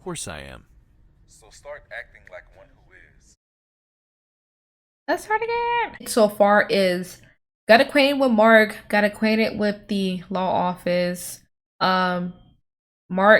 Of course I am. So start acting like one who is. Let's start again. So far is got acquainted with Mark, got acquainted with the law office. Mark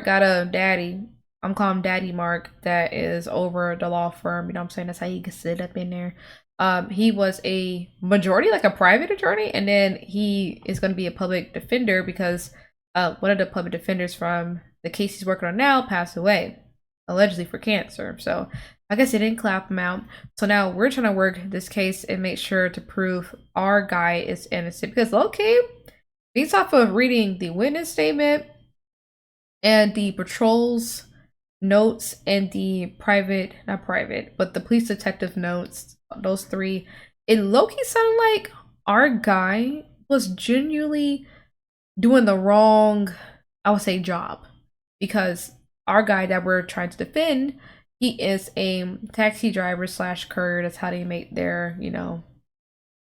got a daddy. I'm calling him Daddy Mark, that is over the law firm. You know what I'm saying? That's how he can sit up in there. He was a majority, like a private attorney, and then he is going to be a public defender because one of the public defenders from the case he's working on now passed away, allegedly for cancer. So I guess they didn't clap him out. So now we're trying to work this case and make sure to prove our guy is innocent. Because okay, based off of reading the witness statement and the patrol's notes and the not private, but the police detective notes, those three, it low-key sounded like our guy was genuinely doing the wrong, I would say, job. Because our guy that we're trying to defend, he is a taxi driver slash courier. That's how they make their, you know,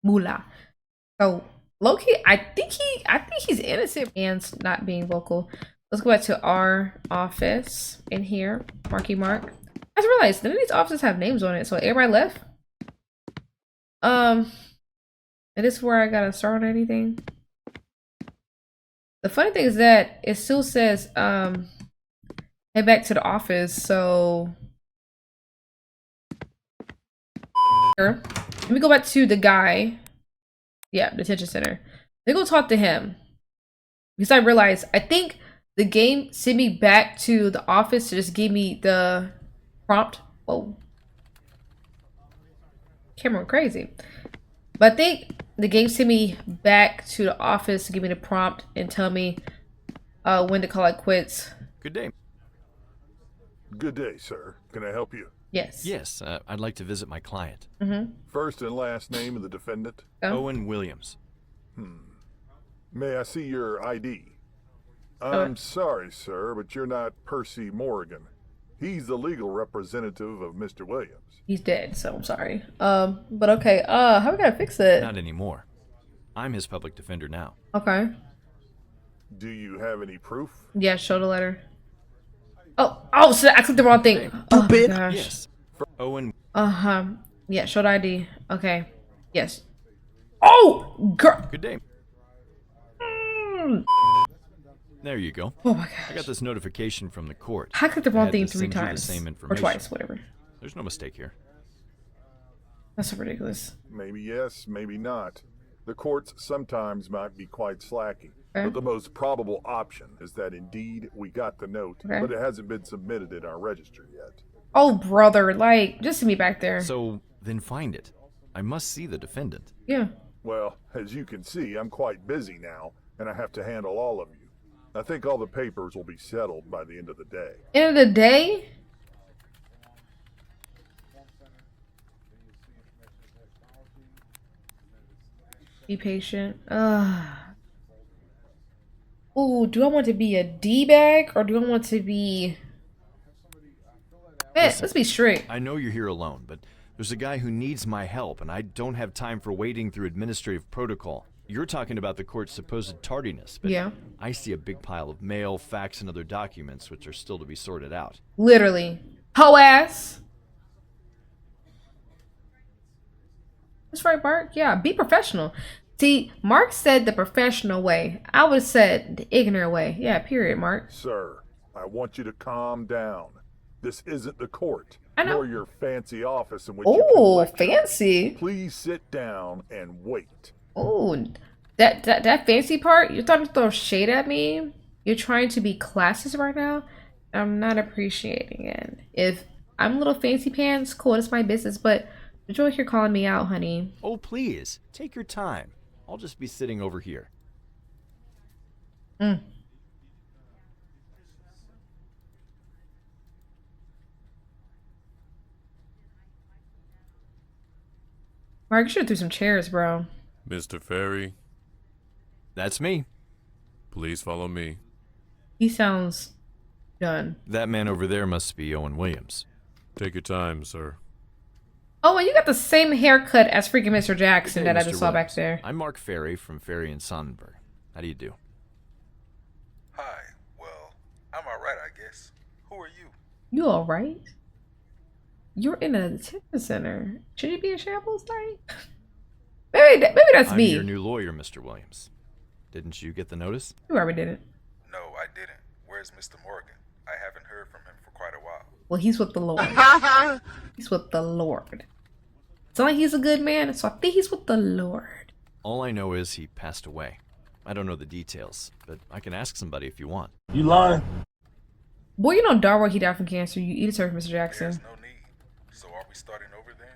moolah. So low-key, I think he's innocent and not being vocal. Let's go back to our office in here. Marky Mark. I just realized none of these offices have names on it, so everybody left. Is this where I gotta start on anything? The funny thing is that it still says head back to the office, so let me go back to the guy. Yeah, detention center. Let me go talk to him. Because I realized I think the game sent me back to the office to just give me the prompt. Whoa. Camera went crazy. But I think the game sent me back to the office to give me the prompt and tell me when to call it quits. Good day. Good day, sir. Can I help you? Yes. Yes, I'd like to visit my client. First and last name of the defendant? Owen Williams. May I see your ID? I'm sorry, sir, but you're not Percy Morgan. He's the legal representative of Mr. Williams. He's dead, so I'm sorry. But okay, how we gotta fix it? Not anymore. I'm his public defender now. Okay. Do you have any proof? Yeah, show the letter. Oh, shit, I clicked the wrong thing. Oh my gosh. Yes. Owen. Yeah, show the ID. Okay. Yes. Oh, girl. Good day. There you go. Oh my I got gosh. this notification from the court. I clicked the They wrong had thing to 3 send you the times. same Or information. twice, whatever. There's no mistake here. That's so ridiculous. Maybe yes, maybe not. The courts sometimes might be quite slacky. Okay. But the most probable option is that indeed we got the note, Okay. but it hasn't been submitted in our registry yet. Oh, brother, like, just send me back there. So, then find it. I must see the defendant. Yeah. Well, as you can see, I'm quite busy now, and I have to handle all of you. I think all the papers will be settled by the end of the day. End of the day? Be patient. Ooh, do I want to be a D-bag or do I want to be... Man, let's be straight. I know you're here alone, but there's a guy who needs my help, and I don't have time for wading through administrative protocol. You're talking about the court's supposed tardiness, but Yeah. I see a big pile of mail, fax, and other documents which are still to be sorted out. Literally. Ho ass. That's right, Mark. Yeah, be professional. See, Mark said the professional way. I would have said the ignorant way. Yeah, period, Mark. Sir, I want you to calm down. This isn't the court, I know. nor your fancy office in which you can Oh, lecture. fancy. Please sit down and wait. Oh, that fancy part? You're trying to throw shade at me? You're trying to be classist right now? I'm not appreciating it. If I'm a little fancy pants, cool, it's my business, but don't you here calling me out, honey? Oh, please, take your time. I'll just be sitting over here. Mark, you should have threw some chairs, bro. Mr. Ferry, That's me. please follow me. He sounds done. That man over there must be Owen Williams. Take your time, sir. Oh, and you got the same haircut as freaking Mr. Jackson Good day, that I Mr. just saw back Williams. there. I'm Mark Ferry from Ferry and Sonnenberg. How do you do? Hi. Well, I'm alright, I guess. Who are you? You all right? You're in a detention center. Should you be in shambles, like? Maybe that's I'm me. your new lawyer, Mr. Williams. Didn't you get the notice? You already did it. No, I didn't. Where's Mr. Morgan? I haven't heard from him for quite a while. Well, he's with the Lord. He's with the Lord. It's not like he's a good man, so I think he's with the Lord. All I know is he passed away. I don't know the details, but I can ask somebody if you want. You lying? Boy, you know darn well he died from cancer. You eat it, sir, Mr. Jackson. There's no need. So are we starting over then?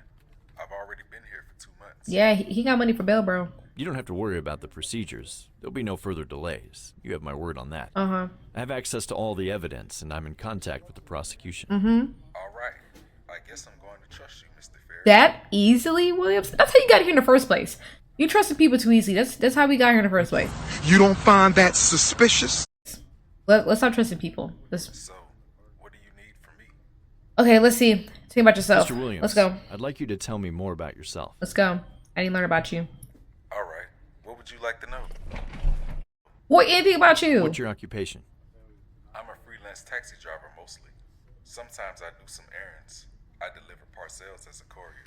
I've already been here for 2 months. Yeah, he got money for bail, bro. You don't have to worry about the procedures. There'll be no further delays. You have my word on that. Uh-huh. I have access to all the evidence, and I'm in contact with the prosecution. All right. I guess I'm going to trust you, Mr. Ferry. That easily, Williams? That's how you got here in the first place. You trusted people too easily. That's how we got here in the first place. You don't find that suspicious? Let's stop trusting people. So, what do you need from me? Okay, let's see. Tell me about yourself. Mr. Williams, Let's go. I'd like you to tell me more about yourself. Let's go. I need to learn about you. All right. What would you like to know? What? Anything about you? What's your occupation? I'm a freelance taxi driver mostly. Sometimes I do some errands. I deliver parcels as a courier.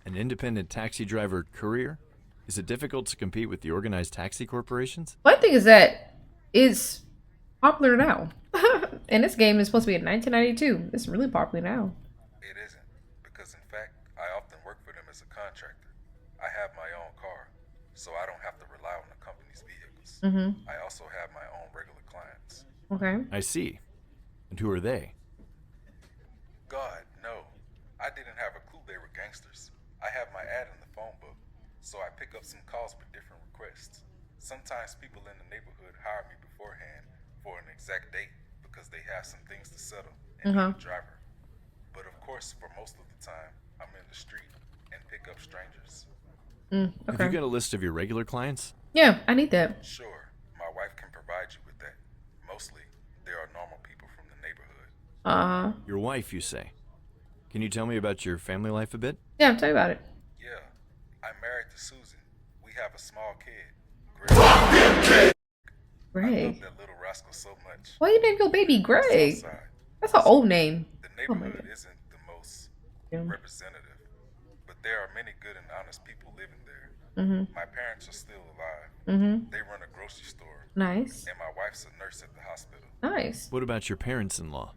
An independent taxi driver courier? Is it difficult to compete with the organized taxi corporations? One thing is that it's popular now. And this game is supposed to be in 1992. It's really popular now. It isn't, because in fact, I often work for them as a contractor. I have my own car, so I don't have to rely on the company's vehicles. I also have my own regular clients. Okay. I see. And who are they? God, no. I didn't have a clue they were gangsters. I have my ad in the phone book, so I pick up some calls for different requests. Sometimes people in the neighborhood hire me beforehand for an exact date because they have some things to settle and need a driver. But of course, for most of the time, I'm in the street and pick up strangers. Have you got a list of your regular clients? Yeah, I need that. Sure, my wife can provide you with that. Mostly, they are normal people from the neighborhood. Your wife, you say. Can you tell me about your family life a bit? Yeah, tell me about it. Yeah, I'm married to Susan. We have a small kid, Greg. I Greg. love that little rascal so much. Why you name your baby Greg? Southside. That's an old name. The Oh my neighborhood God. isn't the most Yeah. representative, but there are many good and honest people living there. My parents are still alive. They run a grocery store, Nice. and my wife's a nurse at the hospital. Nice. What about your parents-in-law?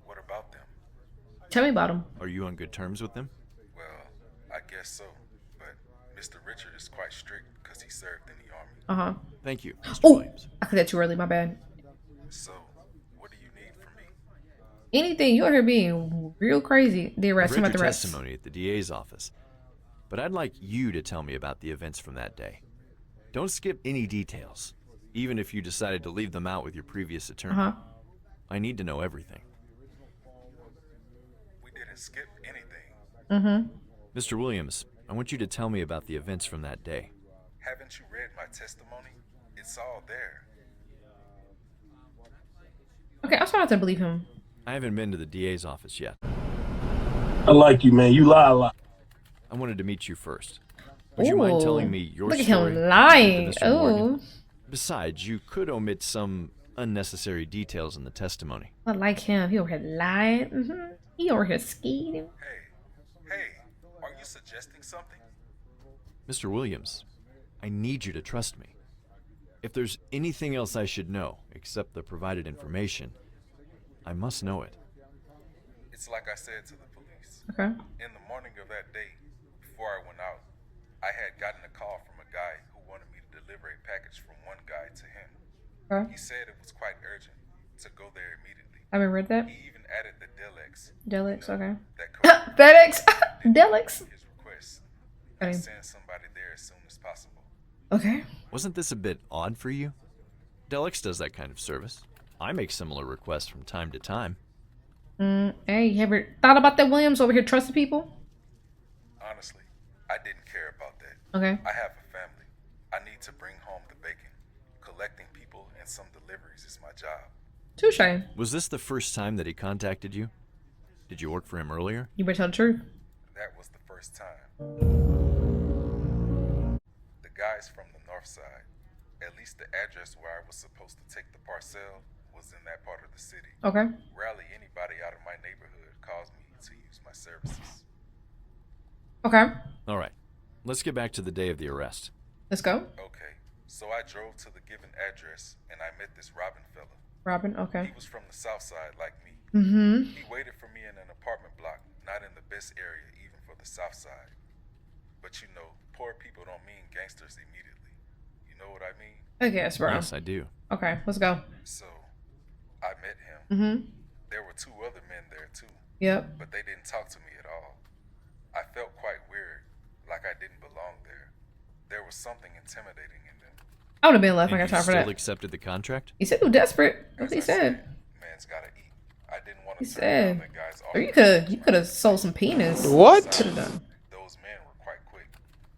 What about them? Tell me about him. Are you on good terms with them? Well, I guess so, but Mr. Richard is quite strict because he served in the army. Uh-huh. Thank you, Mr. Oh, Williams. I said that too early. My bad. So, what do you need from me? Anything. You out here being real crazy. The I've arrest. Him read at the your rest. testimony at the DA's office, but I'd like you to tell me about the events from that day. Don't skip any details, even if you decided to leave them out with your previous attorney. Uh-huh. I need to know everything. We didn't skip anything. Mr. Williams, I want you to tell me about the events from that day. Haven't you read my testimony? It's all there. Okay, I'm starting to believe him. I haven't been to the DA's office yet. I like you, man. You lie a lot. I wanted to meet you first. Would you mind telling me your Look at story? him lying. with Mr. Morgan? Oh, Besides, you could omit some unnecessary details in the testimony. I like him. He over here lying. He over here scheming. Hey, are you suggesting something? Mr. Williams, I need you to trust me. If there's anything else I should know, except the provided information, I must know it. It's like I said to the police. Okay. In the morning of that day, before I went out, I had gotten a call from a guy who wanted me to deliver a package from one guy to him. Okay. He said it was quite urgent to go there immediately. I haven't read that. He even added the Delex. Delix. Okay. That code FedEx. Delix. his request. Okay. And send somebody there as soon as possible. Okay. Wasn't this a bit odd for you? Delix does that kind of service. I make similar requests from time to time. Hey, you ever thought about that, Williams, over here trusting people? Honestly, I didn't care about that. Okay. I have a family. I need to bring home the bacon. Collecting people and some deliveries is my job. Touche. Was this the first time that he contacted you? Did you work for him earlier? You better tell the truth. That was the first time. The guy's from the north side. At least the address where I was supposed to take the parcel was in that part of the city. Okay. Rarely anybody neighborhood calls me to use my services. Okay, All right, let's get back to the day of the arrest. let's go. Okay, so I drove to the given address and I met this Robin fella. Robin, okay. He was from the south side like me. Mm-hmm. He waited for me in an apartment block, not in the best area even for the south side. But you know, poor people don't mean gangsters immediately. You know what I mean? I guess, bro. Yes, I do. Okay, let's go. So, I met him. Mm-hmm. There were two other men there too, Yep. but they didn't talk to me at all. I felt quite weird, like I didn't belong there. There was something intimidating in them. I would have been left. I And got you time for still that. accepted the contract? He said he was desperate. That's what he As I said. man's gotta eat. I didn't want He to turn down said. that guy's Or offer. you could have sold some penis. What? Could have done. Those men were quite quick.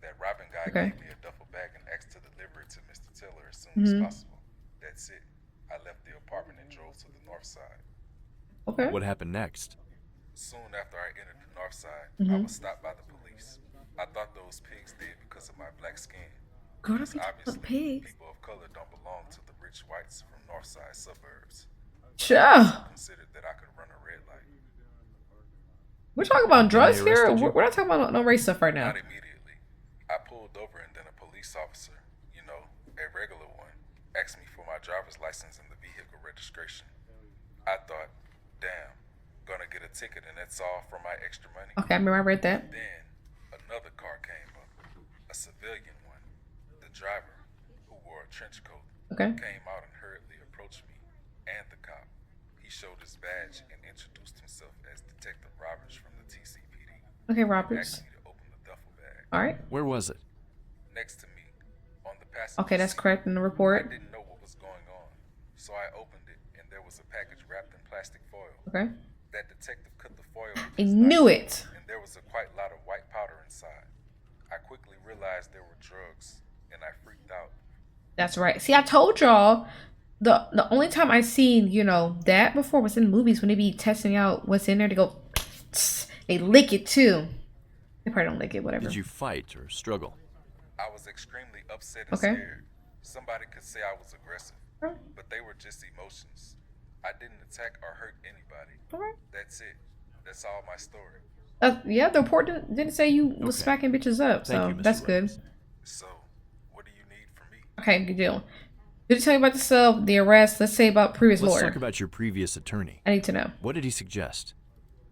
That Robin guy Okay. gave me a duffel bag and asked to deliver it to Mr. Taylor as soon as possible. That's it. I left the apartment and drove to the north side. Okay. What happened next? Soon after I entered the north side, I was stopped by the police. I thought those pigs did because of my black skin. Girl, Because don't be obviously, talking pigs. people of color don't belong to the rich whites from north side suburbs. Sure. Considered that I could run a red light. We're talking about drugs they here. arrested you? We're not talking about no race stuff right now. Not immediately. I pulled over and then a police officer, you know, a regular one, asked me for my driver's license and the vehicle registration. I thought, damn, gonna get a ticket and that's all for my extra money. Okay, I remember I read that. Then another car came up, a civilian one. The driver, who wore a trench coat, Okay. came out and hurriedly approached me and the cop. He showed his badge and introduced himself as Detective Roberts from the TCPD. Okay, Asked Roberts. me to open the duffel bag. All right. Where was it? Next to me, on the passenger Okay, that's seat. correct in the I report. didn't know what was going on, so I opened it and there was a package wrapped in plastic foil. Okay. That detective cut the foil with I his knew knife, it. and there was a quite lot of white powder inside. I quickly realized there were drugs, and I freaked out. That's right. See, I told y'all the only time I seen, you know, that before was in movies when they be testing out what's in there. They go, they lick it too. They probably don't lick it, whatever. Did you fight or struggle? I was extremely upset and Okay. scared. Somebody could say I was aggressive, Alright. but they were just emotions. I didn't attack or hurt anybody. Alright. That's it. That's all my story. Yeah, the report didn't say you was Okay. smacking bitches up, so Thank you, Mr. that's good. Williams. So, what do you need from me? Okay, good deal. Did you tell me about the arrest? Let's say about previous Let's lawyer. talk about your previous attorney. I need to know. What did he suggest?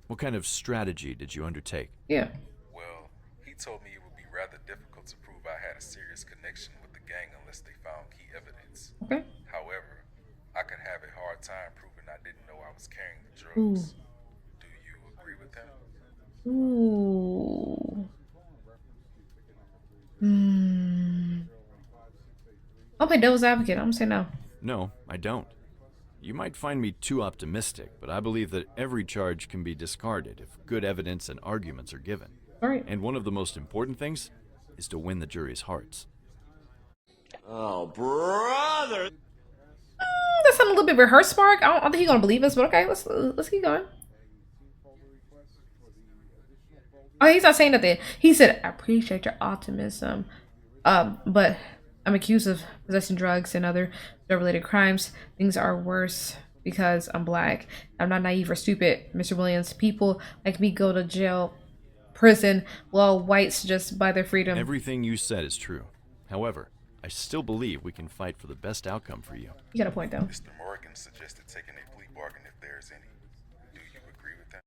What kind of strategy did you undertake? Yeah. Well, he told me it would be rather difficult to prove I had a serious connection with the gang unless they found key evidence. Okay. However, I could have a hard time proving I didn't know I was carrying the drugs. Do you agree with him? Ooh. Hmm. I'll play devil's advocate. I'm gonna say no. No, I don't. You might find me too optimistic, but I believe that every charge can be discarded if good evidence and arguments are given. All right. And one of the most important things is to win the jury's hearts. Oh, brother. That sounded a little bit rehearsed, Mark. I don't think he's gonna believe us, but okay, let's keep going. Oh, he's not saying nothing. He said, "I appreciate your optimism, but I'm accused of possessing drugs and other drug-related crimes. Things are worse because I'm black. I'm not naive or stupid, Mr. Williams. People like me go to jail, prison, while whites just buy their freedom." Everything you said is true. However, I still believe we can fight for the best outcome for you. You got a point, though. Mr. Morgan suggested taking a plea bargain if there is any. Do you agree with that?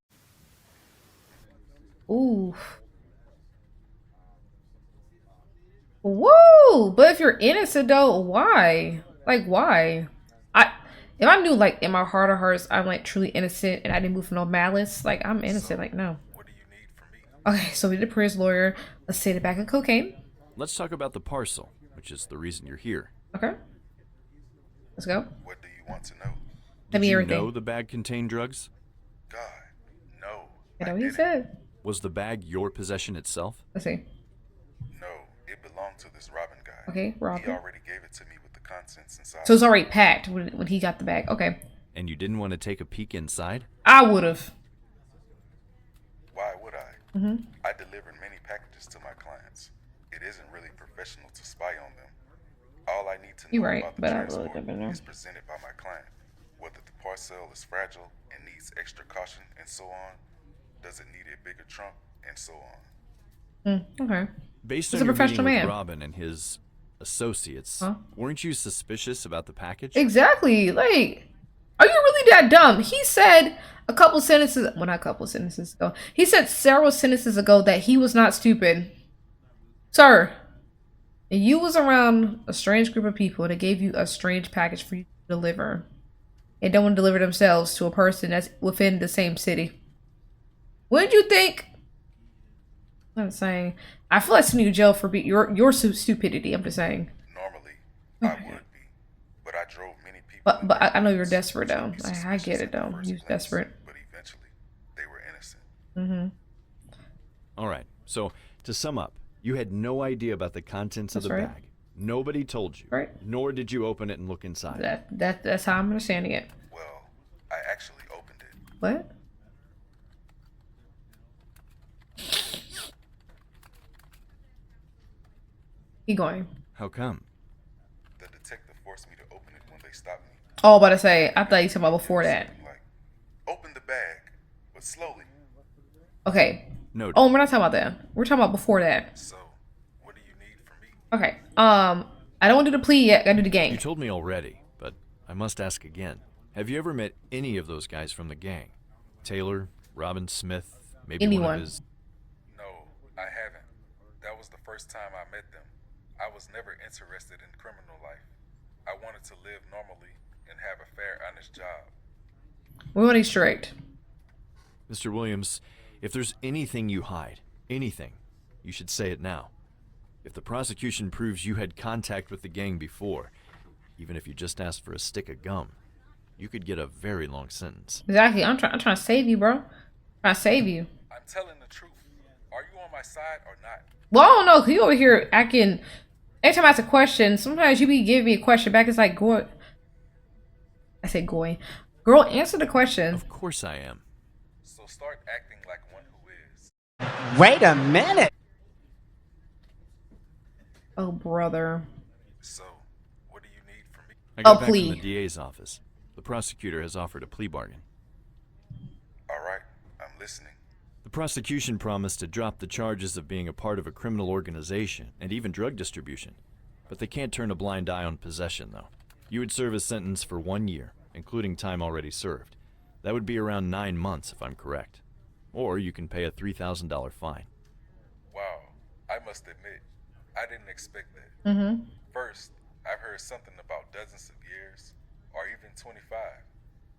Ooh. Whoa! But if you're innocent though, why? Like why? If I knew like in my heart of hearts I'm like truly innocent and I didn't move for no malice, like I'm innocent, like no. What do you need from me? Okay, so we did a praise lawyer. Let's say the bag of cocaine. Let's talk about the parcel, which is the reason you're here. Okay. Let's go. What do you want to know? Tell me Did you everything. know the bag contained drugs? God, no. You know I what he didn't. said. Was the bag your possession itself? Let's see. No, it belonged to this Robin guy. Okay, He Robin. already gave it to me with the contents inside. So it's already packed when he got the bag. Okay. And you didn't want to take a peek inside? I would've. Why would I? Mm-hmm. I delivered many packages to my clients. It isn't really professional to spy on them. All I need to You're know right, about the but I really transport could've been there. is presented by my client. whether the parcel is fragile and needs extra caution and so on. Does it need a bigger trunk and so on? Okay. Based He's on a your professional meeting with man. Robin and his associates, Huh? weren't you suspicious about the package? Exactly. Like, are you really that dumb? He said a couple sentences, well, not a couple sentences ago. He said several sentences ago that he was not stupid. Sir, you was around a strange group of people that gave you a strange package for you to deliver. And don't want to deliver themselves to a person that's within the same city. Wouldn't you think? I'm saying, I feel like sending you to jail for your stupidity. I'm just saying. Normally, I would be, but I drove many people. But I know you're desperate which though. would be I suspicious get it in the though. first You're place, desperate. But eventually, they were innocent. Mm-hmm. All right. So, to sum up, you had no idea about the contents of That's the right. bag. Nobody told you. Right. Nor did you open it and look inside. That's how I'm understanding it. Well, I actually opened it. What? Keep going. How come? The detective forced me to open it when they stopped me. Oh, about to say, I thought you talking about before that. Something like, open the bag, but slowly. Okay. No. Oh, we're not talking about that. We're talking about before that. So, what do you need from me? Okay. I don't want to do the plea yet. Gotta do the You gang. told me already, but I must ask again. Have you ever met any of those guys from the gang? Taylor, Robin Smith, maybe one Anyone. of his... No, I haven't. That was the first time I met them. I was never interested in criminal life. I wanted to live normally and have a fair, honest job. We want to be straight. Mr. Williams, if there's anything you hide, anything, you should say it now. If the prosecution proves you had contact with the gang before, even if you just asked for a stick of gum, you could get a very long sentence. Exactly. I'm trying to save you, bro. Trying to save you. I'm telling the truth. Are you on my side or not? Well, I don't know, cause you over here acting. Anytime I ask a question, sometimes you be giving me a question back. It's like, go. I said, going. Girl, answer the question. Of course I am. So start acting like one who is. Wait a minute. Oh, brother. So, what do you need from me? I got A back plea. from the DA's office. The prosecutor has offered a plea bargain. All right, I'm listening. The prosecution promised to drop the charges of being a part of a criminal organization and even drug distribution. But they can't turn a blind eye on possession, though. You would serve a sentence for 1 year, including time already served. That would be around 9 months, if I'm correct. Or you can pay a $3,000 fine. Wow, I must admit, I didn't expect that. Mm-hmm. First, I've heard something about dozens of years, or even 25.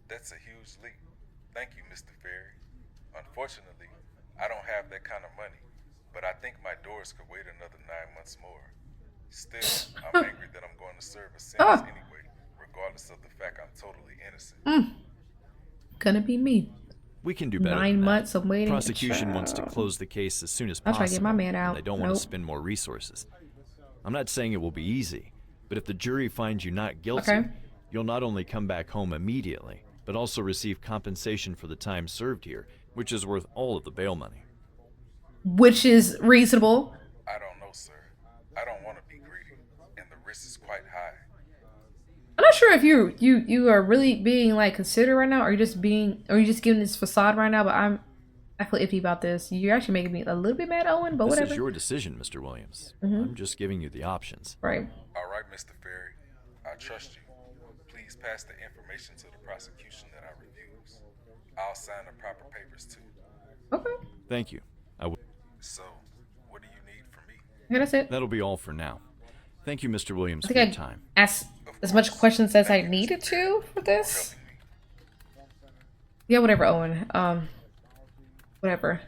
That's a huge leap. Thank you, Mr. Ferry. Unfortunately, I don't have that kind of money, but I think my doors could wait another 9 months more. Still, I'm angry that I'm going to serve a sentence anyway, regardless of the fact I'm totally innocent. Gonna be me. We can do better. 9 than that. months of waiting. Prosecution wants to close the case as soon as I'll possible. try to get my man and out. They don't want Nope. to spend more resources. I'm not saying it will be easy, but if the jury finds you not guilty, Okay. you'll not only come back home immediately, but also receive compensation for the time served here, which is worth all of the bail money. Which is reasonable. I don't know, sir. I don't want to be greedy, and the risk is quite high. I'm not sure if you are really being like considerate right now, or you just giving this facade right now. But I feel iffy about this. You're actually making me a little bit mad, Owen. But This whatever. is your decision, Mr. Williams. I'm just giving you the options. Right. All right, Mr. Ferry, I trust you. Please pass the information to the prosecution that I refuse. I'll sign the proper papers too. Okay. Thank you. I will. So, what do you need from me? Okay, that's it. That'll be all for now. Thank you, Mr. Williams, I for think your I time. asked as much questions as I needed to for this. Helping me. Yeah, whatever, Owen. Whatever.